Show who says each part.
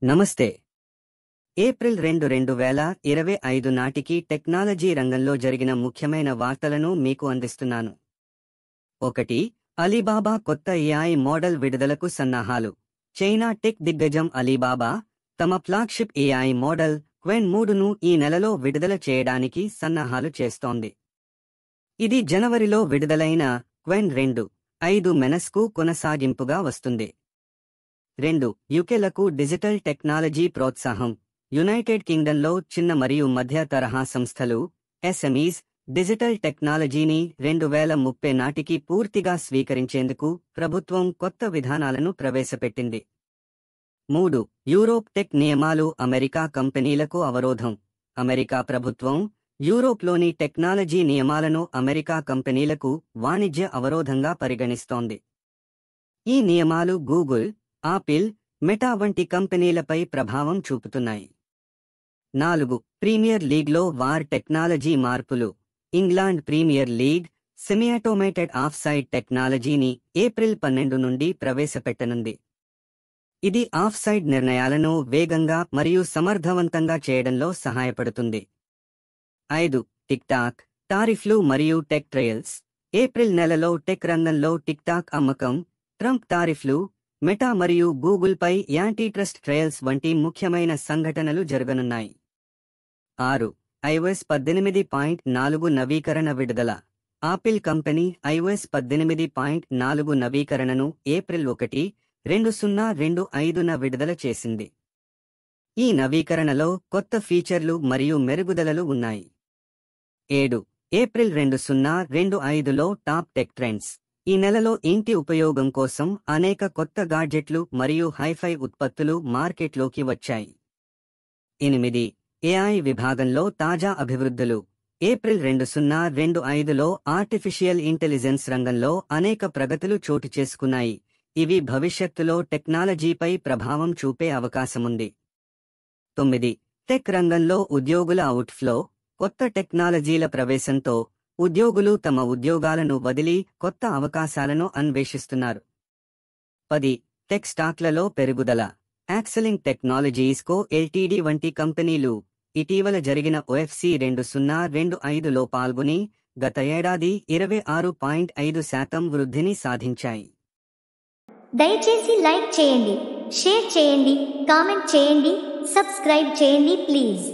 Speaker 1: నమస్తే. ఏప్రిల్ 2, 2025 నాటికి టెక్నాలజీ రంగంలో జరిగిన ముఖ్యమైన వార్తలను మీకు అందిస్తున్నాను. 1. అలీబాబా కొత్త ఏఐ మోడల్ విడుదలకు సన్నాహాలు. చైనా టెక్ దిగ్గజం అలీబాబా తమ ఫ్లాగ్షిప్ ఏఐ మోడల్ క్వెన్ 3ను ఈ నెలలో విడుదల చేయడానికి సన్నాహాలు చేస్తోంది. ఇది జనవరిలో విడుదలైన క్వెన్ 2.5 మెనస్కు కొనసాగింపుగా వస్తుంది. 2. యుకెలకు డిజిటల్ టెక్నాలజీ ప్రోత్సాహం. యునైటెడ్ కింగ్డమ్లో చిన్న మరియు మధ్య తరహా సంస్థలు ఎస్ఎంఈస్ డిజిటల్ టెక్నాలజీని 2030 నాటికి పూర్తిగా స్వీకరించేందుకు ప్రభుత్వం కొత్త విధానాలను ప్రవేశపెట్టింది. 3. యూరోప్ టెక్ నియమాలు అమెరికా కంపెనీలకు అవరోధం. అమెరికా ప్రభుత్వం యూరోప్లోని టెక్నాలజీ నియమాలను అమెరికా కంపెనీలకు వాణిజ్య అవరోధంగా పరిగణిస్తోంది. ఈ నియమాలు గూగుల్, ఆపిల్, మెటా వంటి కంపెనీలపై ప్రభావం చూపుతున్నాయి. 4. ప్రీమియర్ లీగ్లో వార్ టెక్నాలజీ మార్పులు. England premier league semi-automated offside టెక్నాలజీని ఏప్రిల్ 12 నుండి ప్రవేశపెట్టనుంది. ఇది ఆఫ్సైడ్ నిర్ణయాలను వేగంగా మరియు సమర్థవంతంగా చేయడంలో సహాయపడుతుంది. 5. టిక్టాక్ టారిఫ్లు మరియు టెక్ ట్రయల్స్. ఏప్రిల్ నెలలో టెక్ రంగంలో టిక్టాక్ అమ్మకం, ట్రంప్ టారిఫ్లు, మెటా మరియు గూగుల్పై యాంటీట్రస్ట్ ట్రయల్స్ వంటి ముఖ్యమైన సంఘటనలు జరగనున్నాయి. 6. iOS 18.4 నవీకరణ విడుదల. ఆపిల్ కంపెనీ iOS 18.4 నవీకరణను ఏప్రిల్ 1, 2025న విడుదల చేసింది. ఈ నవీకరణలో కొత్త ఫీచర్లు మరియు మెరుగుదలలు ఉన్నాయి. 7. ఏప్రిల్ 2025లో టాప్ టెక్ ట్రెండ్స్. ఈ నెలలో ఇంటి ఉపయోగం కోసం అనేక కొత్త గాడ్జెట్లు మరియు హైఫై ఉత్పత్తులు మార్కెట్లోకి వచ్చాయి. 8. ఏఐ విభాగంలో తాజా అభివృద్ధులు. ఏప్రిల్ 2025లో ఆర్టిఫిషియల్ ఇంటెలిజెన్స్ రంగంలో అనేక ప్రగతులు చోటు చేసుకున్నాయి. ఇవి భవిష్యత్తులో టెక్నాలజీపై ప్రభావం చూపే అవకాశముంది. 9. టెక్ రంగంలో ఉద్యోగుల అవుట్ఫ్లో. కొత్త టెక్నాలజీల ప్రవేశంతో ఉద్యోగులు తమ ఉద్యోగాలను వదిలి కొత్త అవకాశాలను అన్వేషిస్తున్నారు. 10. టెక్ స్టాక్లలో పెరుగుదల. యాక్సెలింగ్ టెక్నాలజీస్కో ఎల్టీడీ వంటి కంపెనీలు ఇటీవల జరిగిన OFC 2025లో పాల్గొని గత ఏడాది 26.5% వృద్ధిని సాధించాయి.
Speaker 2: దయచేసి లైక్ చేయండి, షేర్ చేయండి, కామెంట్ చేయండి, సబ్స్క్రైబ్ చేయండి ప్లీజ్.